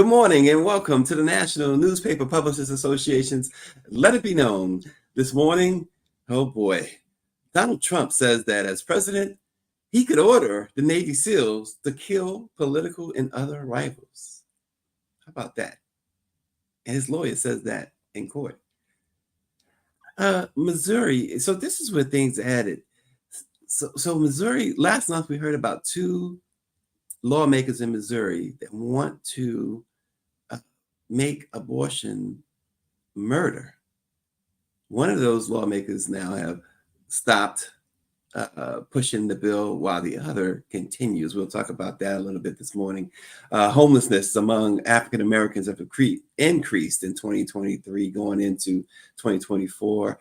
Good morning and welcome to the National Newspaper Publishers Association's Let It Be Known. This morning, oh boy, Donald Trump says that as president, he could order the Navy SEALs to kill political and other rivals. How about that? And his lawyer says that in court. Missouri, so this is where things added. So Missouri, last month we heard about two lawmakers in Missouri that want to make abortion murder. One of those lawmakers now have stopped pushing the bill while the other continues. We'll talk about that a little bit this morning. Homelessness among African Americans have increased in 2023 going into 2024.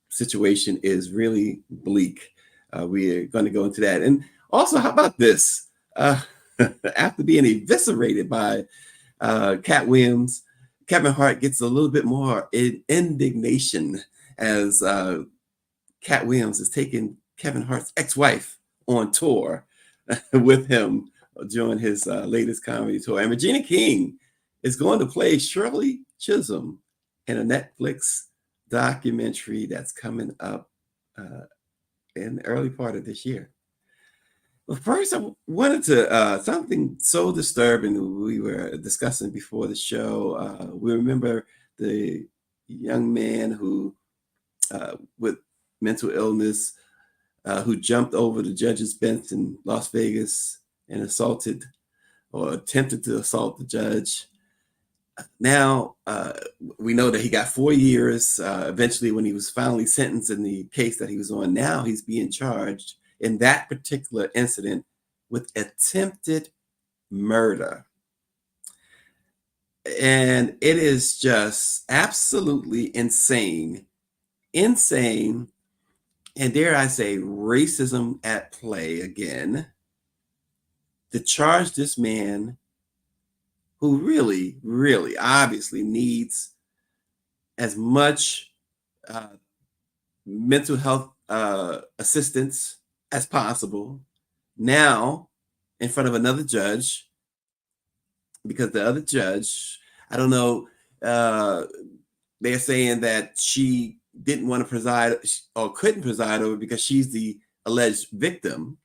Situation is really bleak. We are going to go into that. And also, how about this? After being eviscerated by Katt Williams, Kevin Hart gets a little bit more indignation as Katt Williams is taking Kevin Hart's ex-wife on tour with him during his latest comedy tour. And Regina King is going to play Shirley Chisholm in a Netflix documentary that's coming up in the early part of this year. Well, first, I wanted to something so disturbing we were discussing before the show. We remember the young man who, with mental illness, who jumped over the judge's bench in Las Vegas and assaulted or attempted to assault the judge. Now, we know that he got 4 years eventually when he was finally sentenced in the case that he was on. Now he's being charged in that particular incident with attempted murder. And it is just absolutely insane, and dare I say, racism at play again, to charge this man who really, really obviously needs as much mental health assistance as possible, now in front of another judge, because the other judge, I don't know, they're saying that she didn't want to preside or couldn't preside over because she's the alleged victim.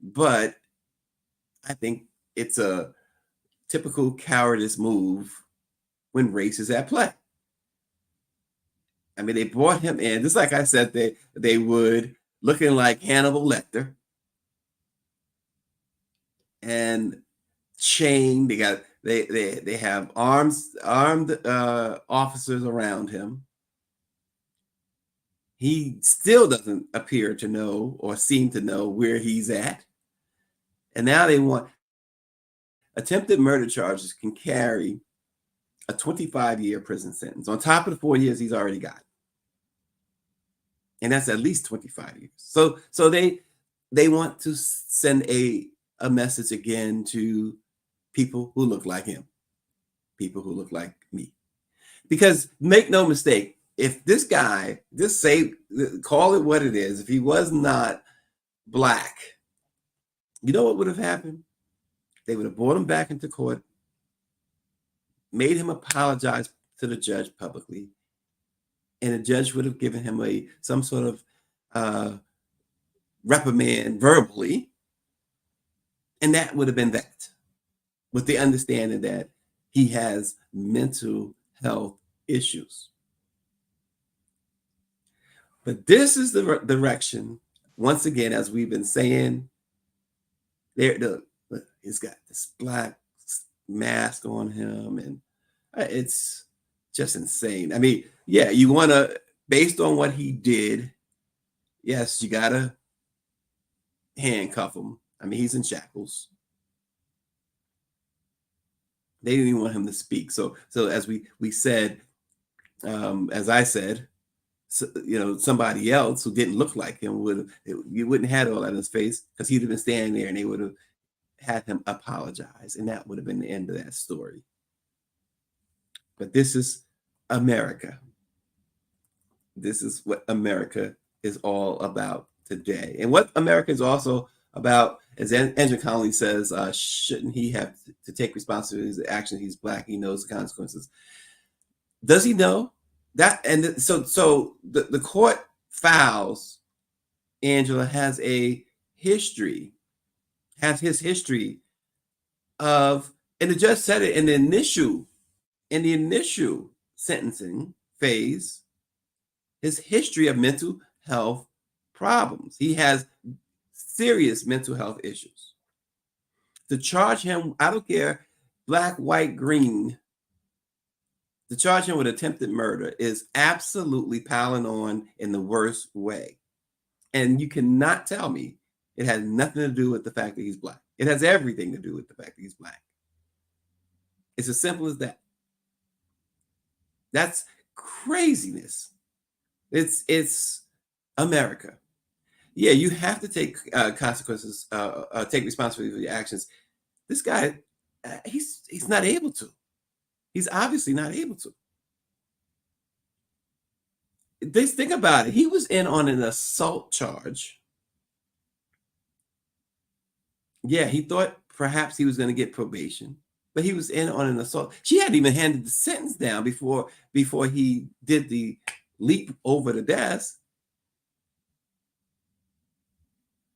But I think it's a typical cowardice move when race is at play. I mean, they brought him in, just like I said they would, looking like Hannibal Lecter and chained. They have armed officers around him. He still doesn't appear to know or seem to know where he's at. And now they want attempted murder charges can carry a 25-year prison sentence on top of the 4 years he's already got. And that's at least 25 years. So they want to send a message again to people who look like him, people who look like me. Because make no mistake, if this guy, just call it what it is, if he was not black, you know what would have happened? They would have brought him back into court, made him apologize to the judge publicly, and the judge would have given him some sort of reprimand verbally, and that would have been that, with the understanding that he has mental health issues. But this is the direction, once again, as we've been saying, he's got this black mask on him, and it's just insane. I mean, yeah, you want to, based on what he did, yes, you got to handcuff him. I mean, he's in shackles. They didn't even want him to speak. So as we said, as I said, somebody else who didn't look like him you wouldn't have had all that in his face, because he'd have been standing there and they would have had him apologize, and that would have been the end of that story. But this is America. This is what America is all about today. And what America is also about, as Andrew Connolly says, shouldn't he have to take responsibility for his actions? He's Black. He knows the consequences. Does he know that? And so the court files, Angela, has a history, has his history of, and the judge said it in the initial sentencing phase, his history of mental health problems. He has serious mental health issues. To charge him, I don't care, black, white, green, to charge him with attempted murder is absolutely piling on in the worst way. And you cannot tell me it has nothing to do with the fact that he's Black. It has everything to do with the fact that he's Black. It's as simple as that. That's craziness. It's America. Yeah, you have to take consequences, take responsibility for your actions. This guy, he's not able to. He's obviously not able to. Just think about it. He was in on an assault charge. Yeah, he thought perhaps he was going to get probation, but he was in on an assault. She hadn't even handed the sentence down before he did the leap over the desk.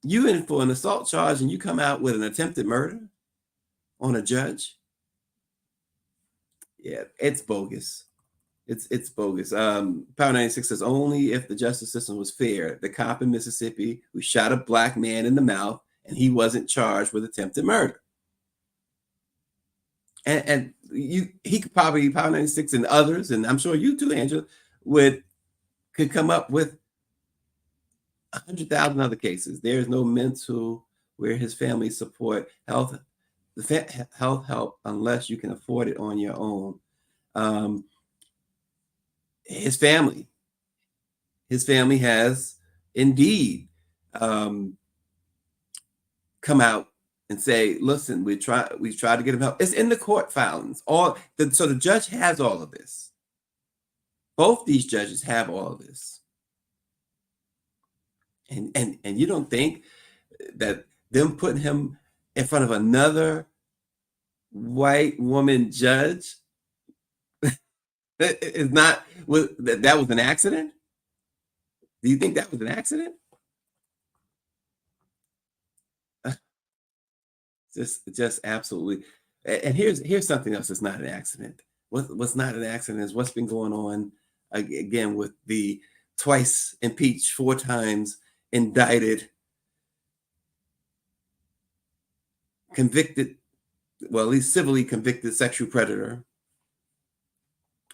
You in for an assault charge and you come out with an attempted murder on a judge? Yeah, it's bogus. It's bogus. Power 96 says, only if the justice system was fair. The cop in Mississippi who shot a Black man in the mouth and he wasn't charged with attempted murder. And he could probably, Power 96 and others, and I'm sure you too, Angela, could come up with 100,000 other cases. There is no mental where his family support health help unless you can afford it on your own. His family has indeed come out and say, listen, we've tried to get him help. It's in the court filings. So the judge has all of this. Both these judges have all of this. And you don't think that them putting him in front of another white woman judge is not, that was an accident? Do you think that was an accident? Just absolutely. And here's something else that's not an accident. What's not an accident is what's been going on again with the twice impeached, 4 times indicted, convicted, well, at least civilly convicted sexual predator,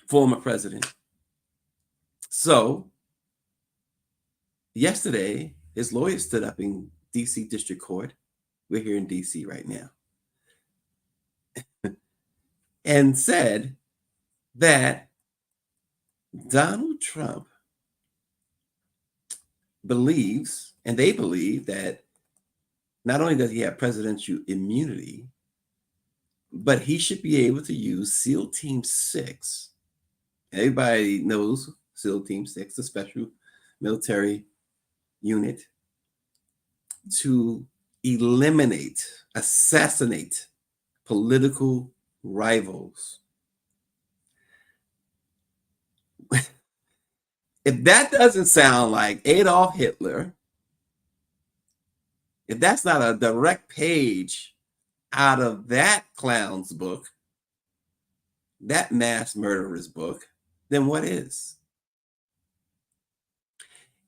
former president. So yesterday, his lawyer stood up in DC District Court. We're here in DC right now. And said that Donald Trump believes, and they believe, that not only does he have presidential immunity, but he should be able to use SEAL Team 6. Everybody knows SEAL Team 6, the special military unit, to eliminate, assassinate political rivals. If that doesn't sound like Adolf Hitler, if that's not a direct page out of that clown's book, that mass murderer's book, then what is?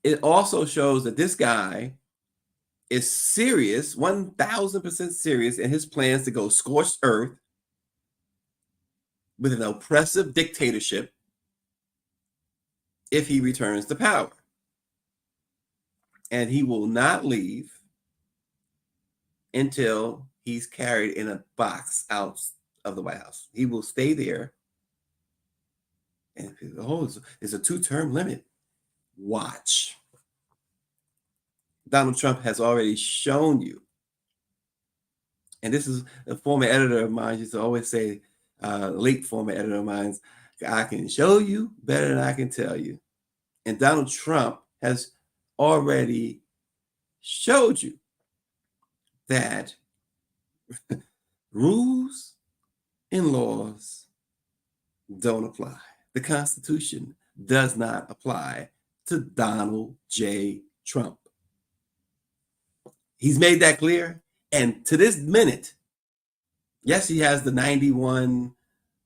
It also shows that this guy is serious, 1,000% serious in his plans to go scorched earth with an oppressive dictatorship if he returns to power. And he will not leave until he's carried in a box out of the White House. He will stay there. And it's a 2-term limit. Watch. Donald Trump has already shown you, and this is a former editor of mine used to always say, late former editor of mine, I can show you better than I can tell you. And Donald Trump has already showed you that rules and laws don't apply. The Constitution does not apply to Donald J. Trump. He's made that clear. And to this minute, yes, he has the 91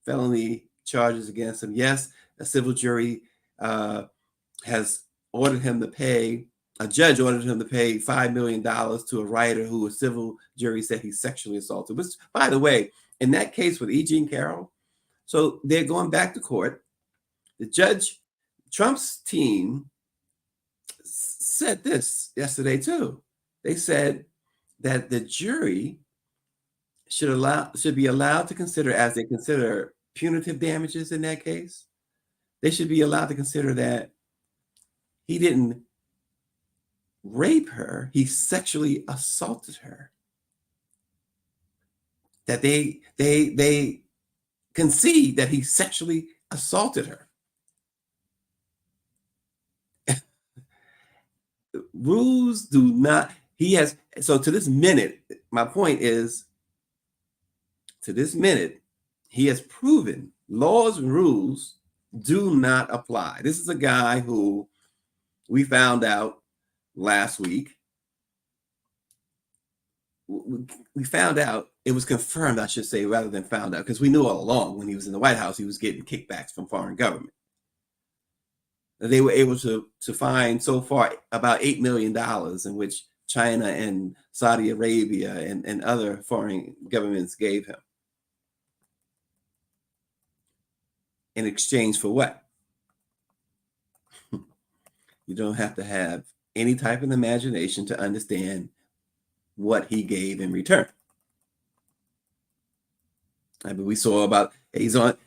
felony charges against him. Yes, a civil jury has ordered him to pay, a judge ordered him to pay $5 million to a writer who a civil jury said he sexually assaulted. Which, by the way, in that case with E. Jean Carroll, so they're going back to court. The judge, Trump's team said this yesterday too. They said that the jury should be allowed to consider, as they consider punitive damages in that case, they should be allowed to consider that he didn't rape her, he sexually assaulted her. That they concede that he sexually assaulted her. Rules do not, he has, so to this minute, my point is, to this minute, he has proven laws and rules do not apply. This is a guy who we found out last week. We found out, it was confirmed, I should say, rather than found out, because we knew all along when he was in the White House, he was getting kickbacks from foreign government. They were able to find so far about $8 million in which China and Saudi Arabia and other foreign governments gave him. In exchange for what? You don't have to have any type of imagination to understand what he gave in return. I mean, we saw about, he's on,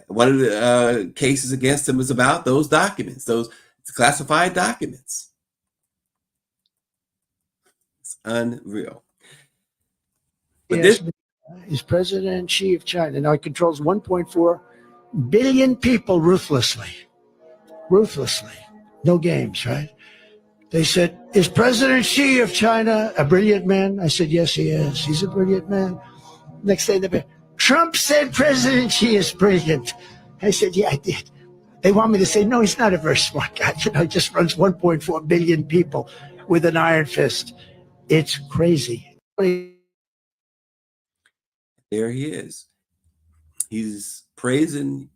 one of the cases against him was about those documents, those classified documents. It's unreal. But yes, is President-in-Chief of China. Now he controls 1.4 billion people ruthlessly. Ruthlessly. No games, right? They said, is President Xi of China a brilliant man? I said, yes, he is. He's a brilliant man. Next day, Trump said President Xi is brilliant. I said, yeah, I did. They want me to say, no, he's not a very smart guy. You know, he just runs 1.4 billion people with an iron fist. It's crazy. There he is. He's praising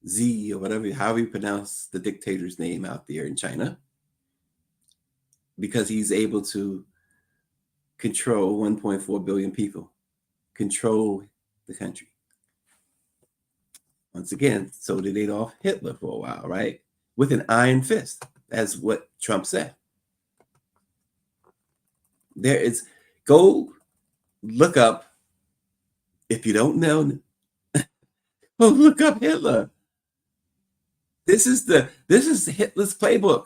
Z, or whatever, however you pronounce the dictator's name out there in China, because he's able to control 1.4 billion people, control the country. Once again, so did Adolf Hitler for a while, right? With an iron fist, as what Trump said. There is, go look up, if you don't know, go look up Hitler. This is Hitler's playbook.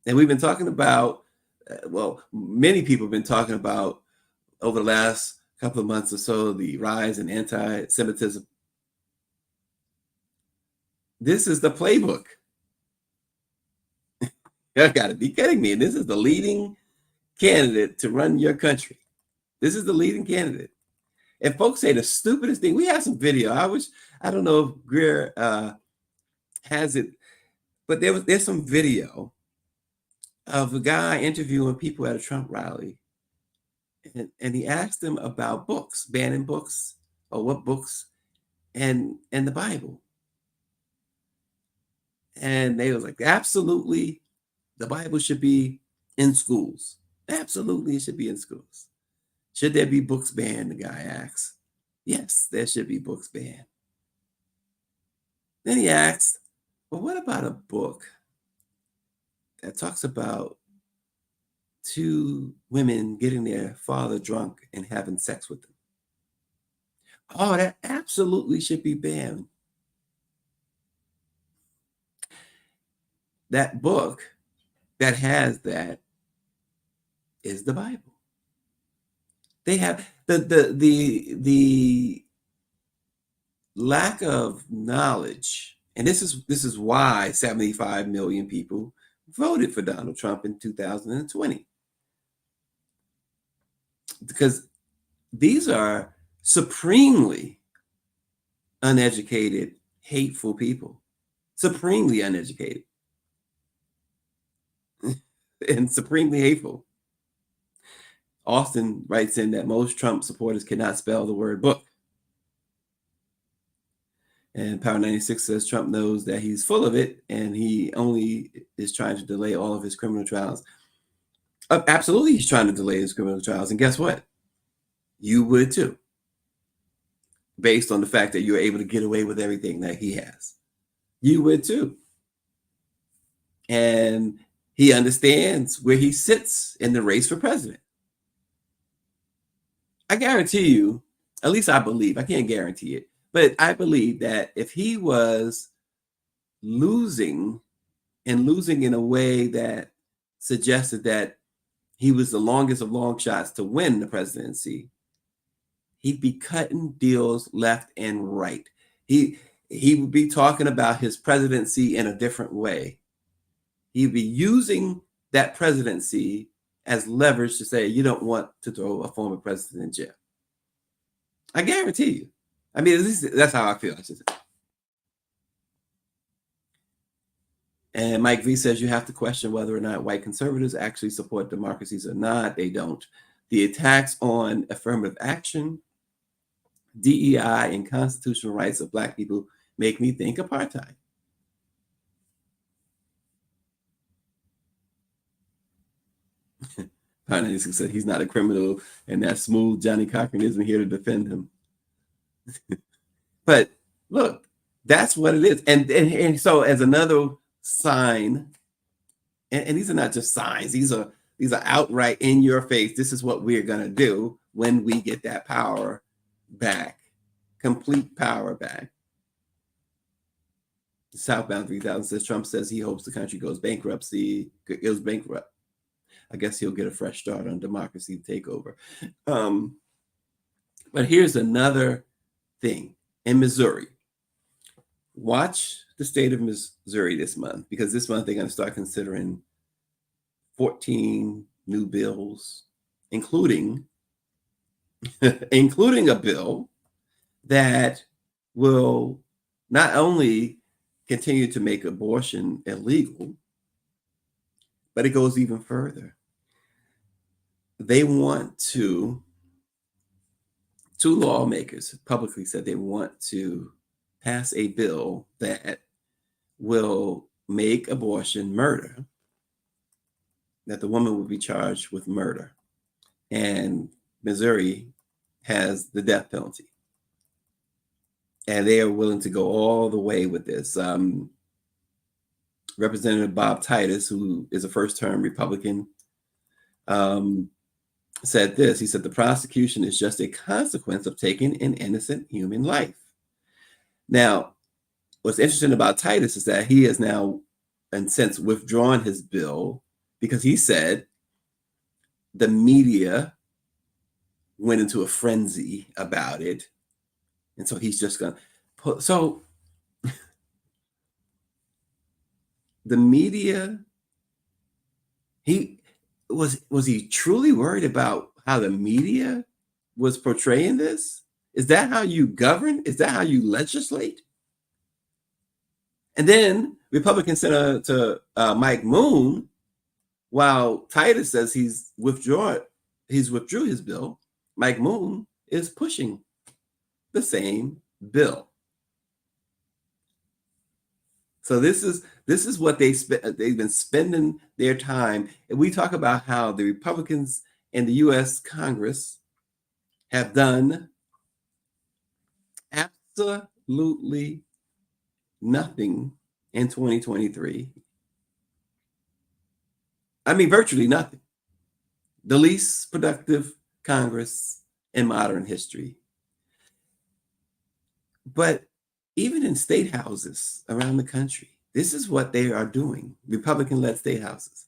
And we've been talking about, well, many people have been talking about over the last couple of months or so, the rise in anti-Semitism. This is the playbook. You gotta be kidding me. And this is the leading candidate to run your country. This is the leading candidate. And folks say the stupidest thing. We have some video. I don't know if Greer has it, but there's some video of a guy interviewing people at a Trump rally. And he asked them about books, banning books, or what books, and the Bible. And they was like, absolutely, the Bible should be in schools. Absolutely, it should be in schools. Should there be books banned? The guy asks. Yes, there should be books banned. Then he asked, well, what about a book that talks about two women getting their father drunk and having sex with them? Oh, that absolutely should be banned. That book that has that is the Bible. They have the lack of knowledge, and this is why 75 million people voted for Donald Trump in 2020. because these are supremely uneducated, hateful people, supremely uneducated and supremely hateful. Austin writes in that most Trump supporters cannot spell the word book. And Power 96 says Trump knows that he's full of it and he only is trying to delay all of his criminal trials. Absolutely, he's trying to delay his criminal trials. And guess what? You would too, based on the fact that you're able to get away with everything that he has. You would too. And he understands where he sits in the race for president. I guarantee you, at least I believe, I can't guarantee it, but I believe that if he was losing and losing in a way that suggested that he was the longest of long shots to win the presidency, he'd be cutting deals left and right. He would be talking about his presidency in a different way. He'd be using that presidency as leverage to say, you don't want to throw a former president in jail. I guarantee you. I mean, at least that's how I feel. I should say. And Mike V says you have to question whether or not white conservatives actually support democracies or not. They don't. The attacks on affirmative action, DEI, and constitutional rights of Black people make me think apartheid. Parnassus said he's not a criminal, and that smooth Johnny Cochran isn't here to defend him. But look, that's what it is. And so as another sign, and these are not just signs, these are outright in your face. This is what we're going to do when we get that power back, complete power back. Southbound 3000 says Trump says he hopes the country goes bankrupt. I guess he'll get a fresh start on democracy takeover. But here's another thing. In Missouri, watch the state of Missouri this month, because this month they're going to start considering 14 new bills, including a bill that will not only continue to make abortion illegal, but it goes even further. They want to, two lawmakers publicly said they want to pass a bill that will make abortion murder, that the woman will be charged with murder. And Missouri has the death penalty. And they are willing to go all the way with this. Representative Bob Titus, who is a first-term Republican, said this. He said, the prosecution is just a consequence of taking an innocent human life. Now, what's interesting about Titus is that he has now, and since, withdrawn his bill because he said the media went into a frenzy about it. And so he's just going to put, so the media, was he truly worried about how the media was portraying this? Is that how you govern? Is that how you legislate? And then Republican Senator Mike Moon, while Titus says he's withdrew his bill, Mike Moon is pushing the same bill. So this is what they've been spending their time. And we talk about how the Republicans in the U.S. Congress have done absolutely nothing in 2023. I mean, virtually nothing. The least productive Congress in modern history. But even in state houses around the country, this is what they are doing, Republican-led state houses.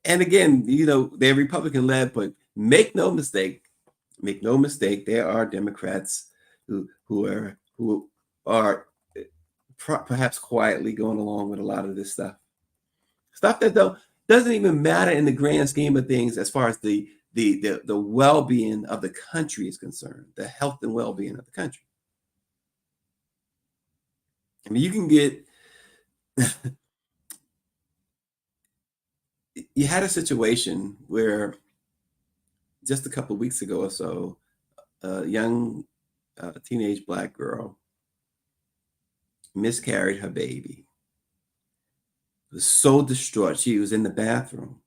And again, they're Republican-led, but make no mistake, there are Democrats who are perhaps quietly going along with a lot of this stuff that doesn't even matter in the grand scheme of things as far as the well-being of the country is concerned, the health and well-being of the country. I mean, you can get you had a situation where just a couple of weeks ago or so, a young teenage Black girl miscarried her baby. Was so distraught. She was in the bathroom.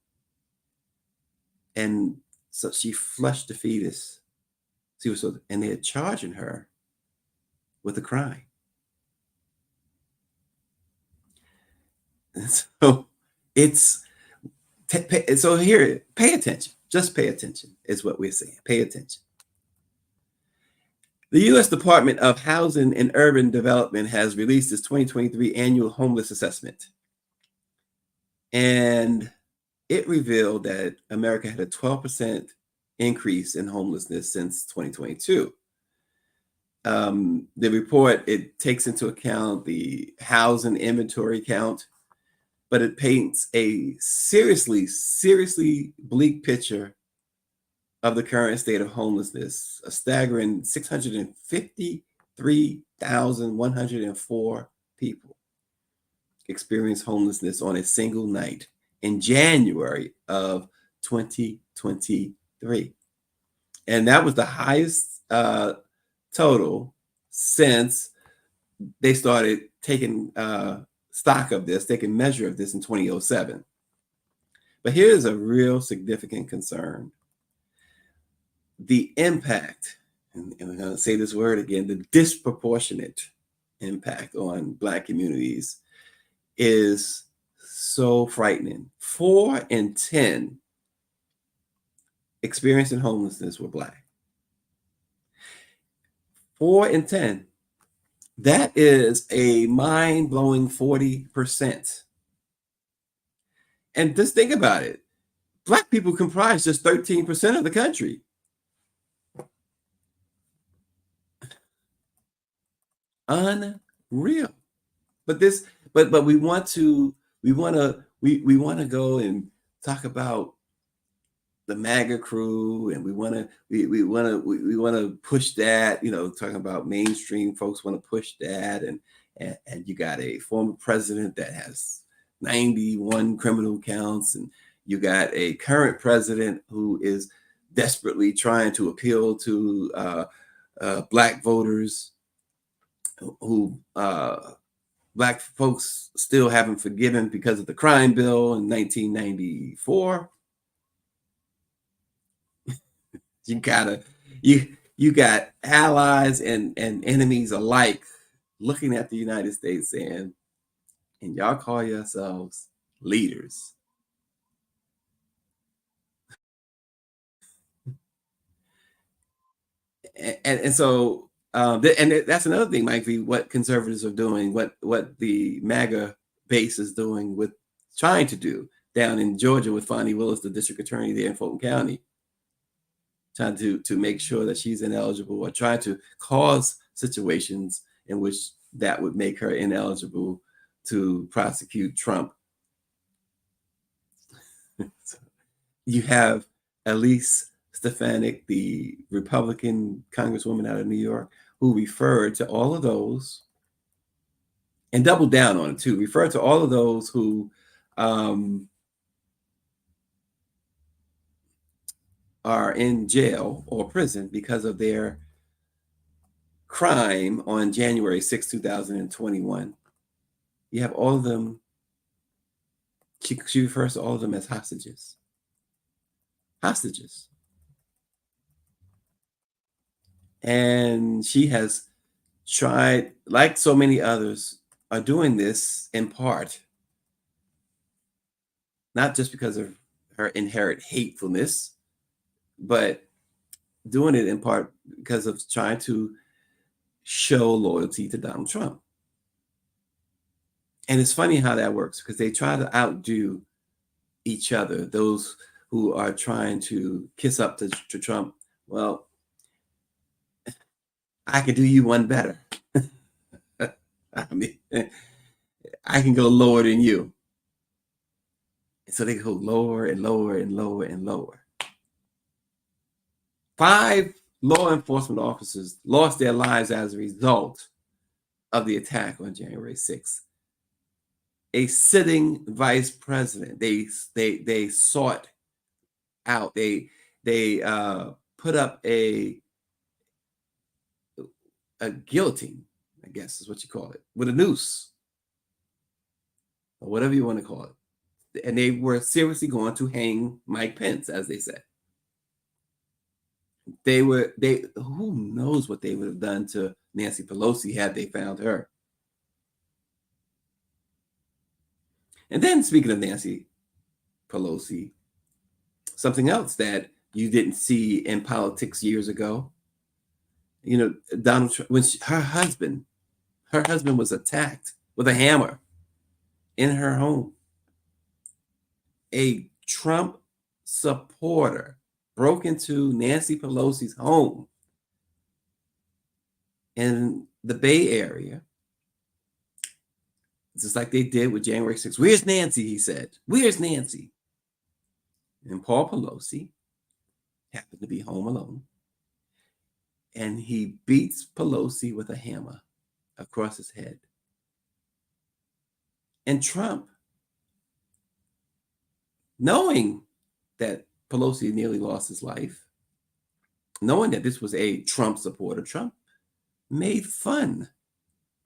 And so she flushed the fetus. And they're charging her with a crime. And so so here, pay attention. Just pay attention is what we're saying. Pay attention. The U.S. Department of Housing and Urban Development has released its 2023 annual homeless assessment. And it revealed that America had a 12% increase in homelessness since 2022. The report, it takes into account the housing inventory count, but it paints a seriously bleak picture of the current state of homelessness. A staggering 653,104 people experienced homelessness on a single night in January of 2023. And that was the highest total since they started taking stock of this, taking measure of this in 2007. But here's a real significant concern. The impact, and we're going to say this word again, the disproportionate impact on Black communities is so frightening. 4 in 10 experiencing homelessness were Black. 4 in 10. That is a mind-blowing 40%. And just think about it. Black people comprise just 13% of the country. Unreal. But we want to go and talk about the MAGA crew, and we want to push that, talking about mainstream folks want to push that, and you got a former president that has 91 criminal counts, and you got a current president who is desperately trying to appeal to Black voters who Black folks still haven't forgiven because of the crime bill in 1994. You got allies and enemies alike looking at the United States saying, and y'all call yourselves leaders. And so that's another thing, Mike V, what conservatives are doing, what the MAGA base is doing, with trying to do down in Georgia with Fonnie Willis, the district attorney there in Fulton County, trying to make sure that she's ineligible, or trying to cause situations in which that would make her ineligible to prosecute Trump. So you have Elise Stefanik, the Republican congresswoman out of New York, who referred to all of those, and doubled down on it too, referred to all of those who are in jail or prison because of their crime on January 6, 2021. You have all of them, she refers to all of them as hostages. Hostages. And she has tried, like so many others are doing this in part, not just because of her inherent hatefulness, but doing it in part because of trying to show loyalty to Donald Trump. And it's funny how that works, because they try to outdo each other, those who are trying to kiss up to Trump. Well, I could do you one better. I mean, I can go lower than you. So they go lower and lower and lower and lower. 5 law enforcement officers lost their lives as a result of the attack on January 6th. A sitting vice president, they sought out, they put up a guillotine, I guess is what you call it, with a noose, or whatever you want to call it. And they were seriously going to hang Mike Pence, as they said. Who knows what they would have done to Nancy Pelosi had they found her. And then, speaking of Nancy Pelosi, something else that you didn't see in politics years ago, you know, Donald Trump, when her husband was attacked with a hammer in her home. A Trump supporter broke into Nancy Pelosi's home in the Bay Area, just like they did with January 6th. Where's Nancy? He said. Where's Nancy? And Paul Pelosi happened to be home alone. And he beats Pelosi with a hammer across his head. And Trump, knowing that Pelosi nearly lost his life, knowing that this was a Trump supporter, Trump made fun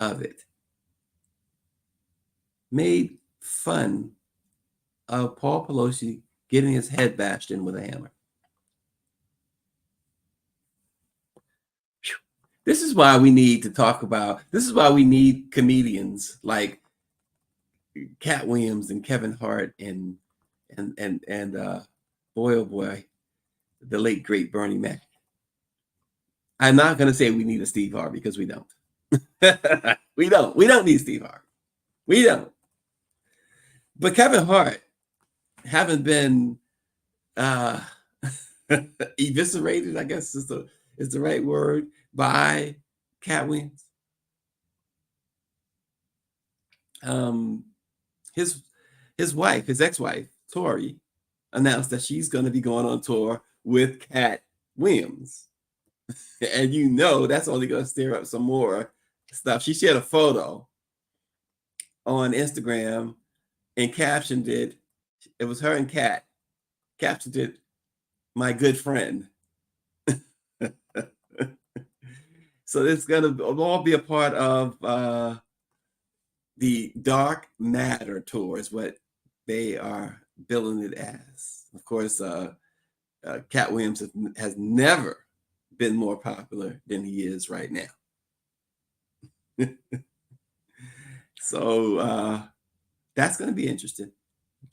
of it. Made fun of Paul Pelosi getting his head bashed in with a hammer. This is why we need to talk about, this is why we need comedians like Katt Williams and Kevin Hart and boy, oh boy, the late, great Bernie Mac. I'm not going to say we need a Steve Harvey because we don't. We don't need Steve Harvey. We don't. But Kevin Hart, having been eviscerated, I guess is the right word, by Katt Williams. His wife, his ex-wife, Tori, announced that she's going to be going on tour with Katt Williams. And you know that's only going to stir up some more stuff. She shared a photo on Instagram and captioned it. It was her and Katt. Captioned it, "My good friend." So it's going to all be a part of the Dark Matter tour is what they are billing it as. Of course, Katt Williams has never been more popular than he is right now. So that's going to be interesting.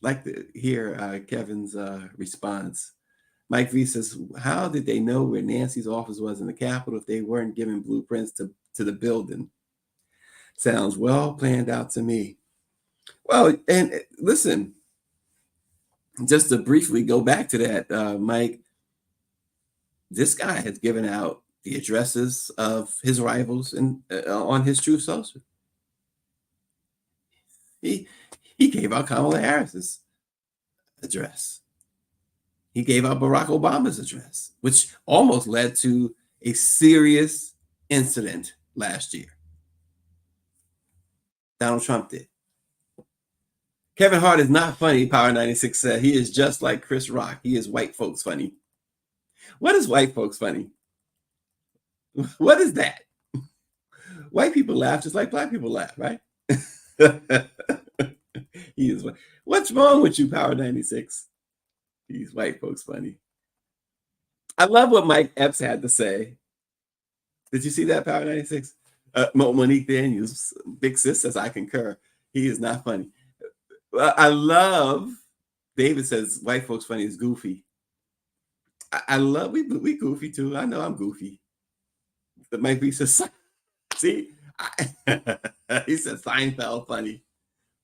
Like to hear Kevin's response. Mike V says, how did they know where Nancy's office was in the Capitol if they weren't given blueprints to the building? Sounds well planned out to me. Well, and listen, just to briefly go back to that, Mike, this guy has given out the addresses of his rivals on his Truth Social. He gave out Kamala Harris's address. He gave out Barack Obama's address, which almost led to a serious incident last year. Donald Trump did. Kevin Hart is not funny, Power 96 said. He is just like Chris Rock. He is white folks funny. What is white folks funny? What is that? White people laugh just like black people laugh, right? He is. What's wrong with you, Power 96? These white folks funny. I love what Mike Epps had to say. Did you see that, Power 96? Monique Daniels, big sis, says, I concur. He is not funny. I love, David says, white folks funny is goofy. I love, we goofy too. I know I'm goofy. But Mike B says, see, he said Seinfeld funny.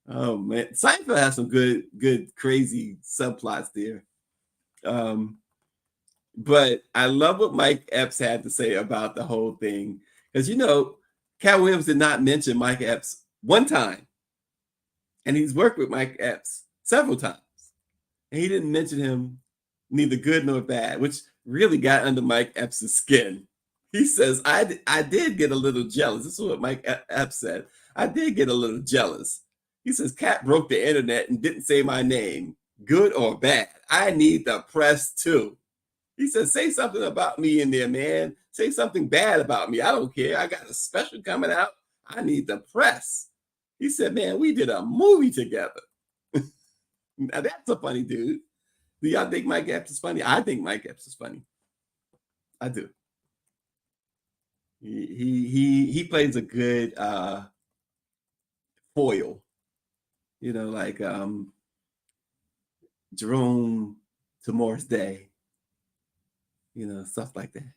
Oh man, Seinfeld has some good, crazy subplots there. But I love what Mike Epps had to say about the whole thing. Because, you know, Katt Williams did not mention Mike Epps one time. And he's worked with Mike Epps several times. And he didn't mention him neither good nor bad, which really got under Mike Epps' skin. He says, I did get a little jealous. This is what Mike Epps said. I did get a little jealous. He says, Katt broke the internet and didn't say my name, good or bad. I need the press too. He says, say something about me in there, man. Say something bad about me. I don't care. I got a special coming out. I need the press. He said, man, we did a movie together. Now that's a funny dude. Do y'all think Mike Epps is funny? I think Mike Epps is funny. I do. He plays a good foil, you know, like Jerome to Morris Day, you know, stuff like that.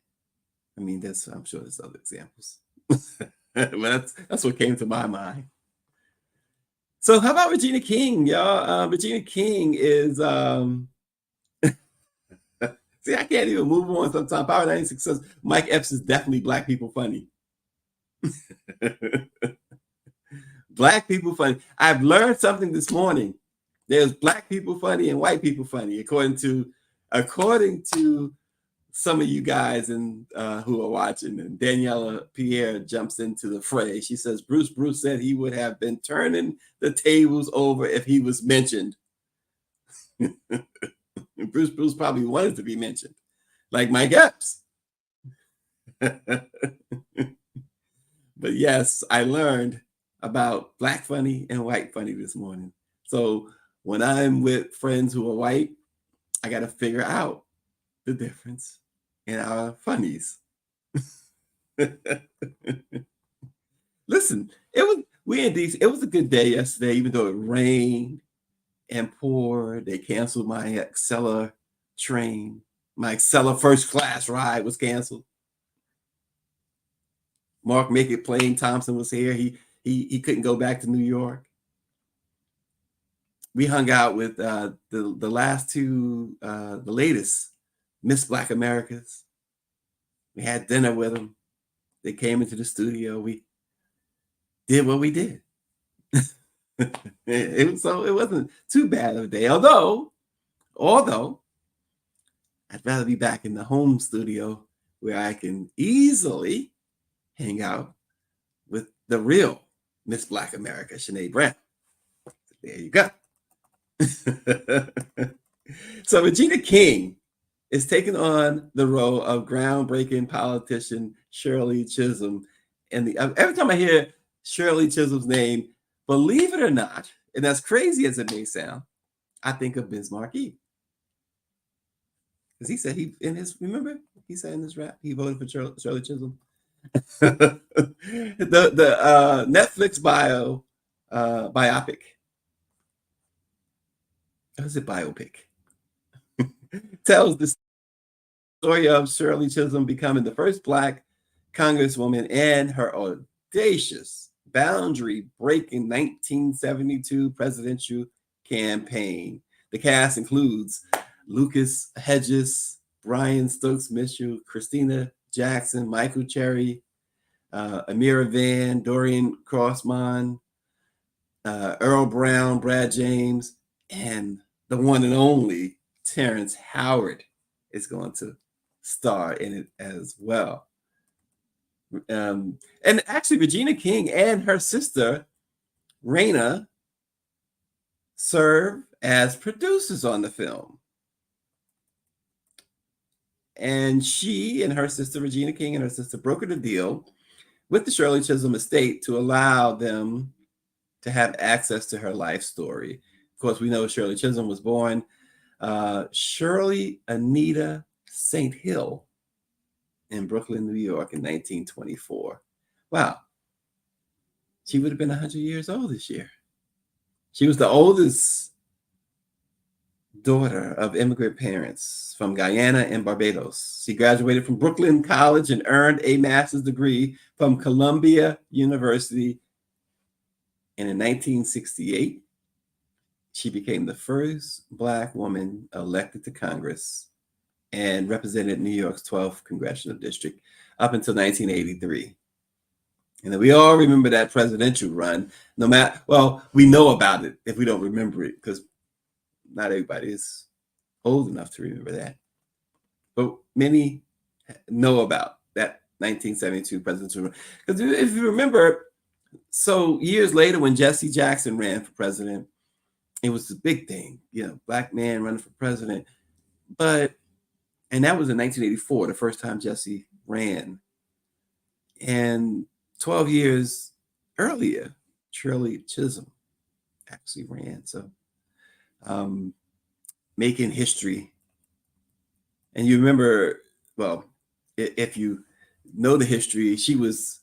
I mean, I'm sure there's other examples. But that's what came to my mind. So how about Regina King, y'all? Regina King is see, I can't even move on sometimes. Power 96 says Mike Epps is definitely black people funny. Black people funny. I've learned something this morning. There's black people funny and white people funny, according to some of you guys who are watching. And Daniela Pierre jumps into the fray. She says, Bruce said he would have been turning the tables over if he was mentioned. Bruce probably wanted to be mentioned, like Mike Epps. But yes, I learned about black funny and white funny this morning. So when I'm with friends who are white, I got to figure out the difference in our funnies. Listen, we in DC. It was a good day yesterday, even though it rained and poured. They canceled my Acela train. My Acela first class ride was canceled. Mark Make It Plain Thompson was here. He couldn't go back to New York. We hung out with the last two, the latest Miss Black Americas. We had dinner with them. They came into the studio. We did what we did. It wasn't too bad of a day. Although I'd rather be back in the home studio where I can easily hang out with the real Miss Black America, Sinead Brown. There you go. So Regina King is taking on the role of groundbreaking politician Shirley Chisholm. And every time I hear Shirley Chisholm's name, believe it or not, and as crazy as it may sound, I think of Biz Markie. Because he said remember? He said in his rap, he voted for Shirley Chisholm. the Netflix biopic. What is it, biopic? Tells the story of Shirley Chisholm becoming the first Black Congresswoman and her audacious, boundary-breaking 1972 presidential campaign. The cast includes Lucas Hedges, Brian Stokes Mitchell, Christina Jackson, Michael Cherry, Amira Van, Dorian Crossman, Earl Brown, Brad James, and the one and only Terrence Howard is going to star in it as well. And actually, Regina King and her sister, Raina, serve as producers on the film. And she and her sister, Regina King and her sister, brokered a deal with the Shirley Chisholm estate to allow them to have access to her life story. Of course, we know Shirley Chisholm was born Shirley Anita St. Hill in Brooklyn, New York in 1924. Wow. She would have been 100 years old this year. She was the oldest daughter of immigrant parents from Guyana and Barbados. She graduated from Brooklyn College and earned a master's degree from Columbia University. And in 1968, she became the first Black woman elected to Congress and represented New York's 12th congressional district up until 1983. And then we all remember that presidential run. We know about it if we don't remember it, because not everybody is old enough to remember that. But many know about that 1972 presidential. Because if you remember, so years later when Jesse Jackson ran for president, it was a big thing, black man running for president. And that was in 1984, the first time Jesse ran. And 12 years earlier, Shirley Chisholm actually ran. So making history. And you remember, well, if you know the history, she was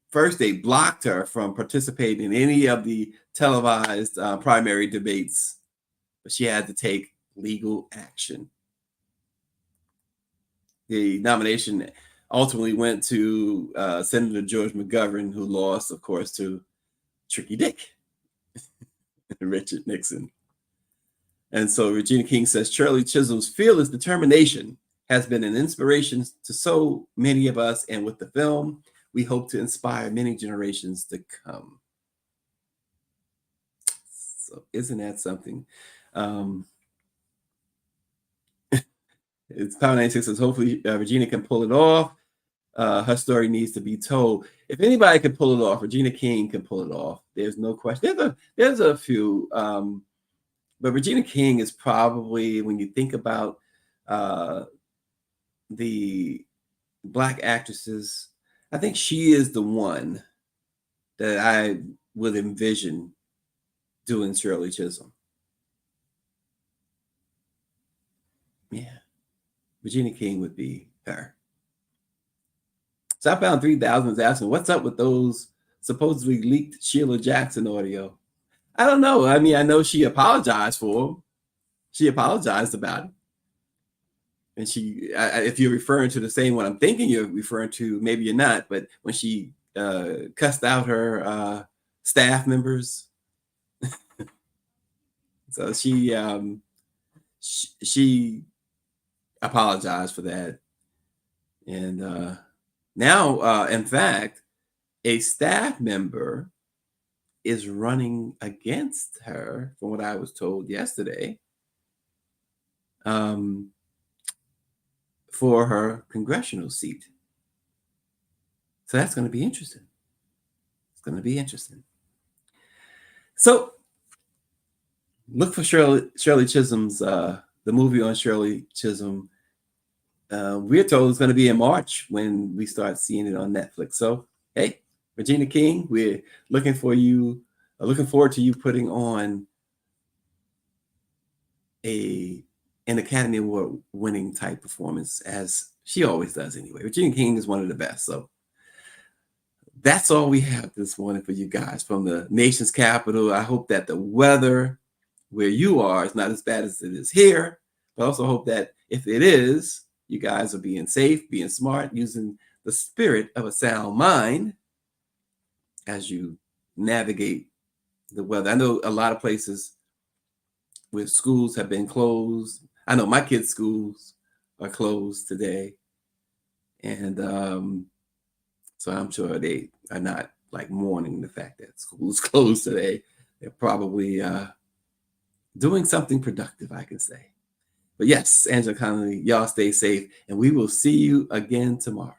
first, they blocked her from participating in any of the televised primary debates, but she had to take legal action. The nomination ultimately went to Senator George McGovern, who lost, of course, to Tricky Dick, Richard Nixon. And so Regina King says, Shirley Chisholm's fearless determination has been an inspiration to so many of us. And with the film, we hope to inspire many generations to come. So isn't that something? It's Power 96 says, hopefully Regina can pull it off. Her story needs to be told. If anybody can pull it off, Regina King can pull it off. There's no question. There's a few. But Regina King is probably, when you think about the Black actresses, I think she is the one that I would envision doing Shirley Chisholm. Yeah. Regina King would be her. Southbound 3000 is asking, what's up with those supposedly leaked Sheila Jackson audio? I don't know. I mean, I know she apologized for them. She apologized about it. And if you're referring to the same one I'm thinking you're referring to, maybe you're not, but when she cussed out her staff members. So she apologized for that. And now, in fact, a staff member is running against her, from what I was told yesterday, for her congressional seat. So that's going to be interesting. It's going to be interesting. So look for Shirley Chisholm's, the movie on Shirley Chisholm. We're told it's going to be in March when we start seeing it on Netflix. So, hey, Regina King, we're looking forward to you putting on an Academy Award winning type performance, as she always does anyway. Regina King is one of the best. So that's all we have this morning for you guys from the nation's capital. I hope that the weather where you are is not as bad as it is here, but I also hope that if it is, you guys are being safe, being smart, using the spirit of a sound mind as you navigate the weather. I know a lot of places where schools have been closed. I know my kids' schools are closed today. And so I'm sure they are not like mourning the fact that school is closed today. They're probably doing something productive, I can say. But yes, Angela Connolly, y'all stay safe, and we will see you again tomorrow.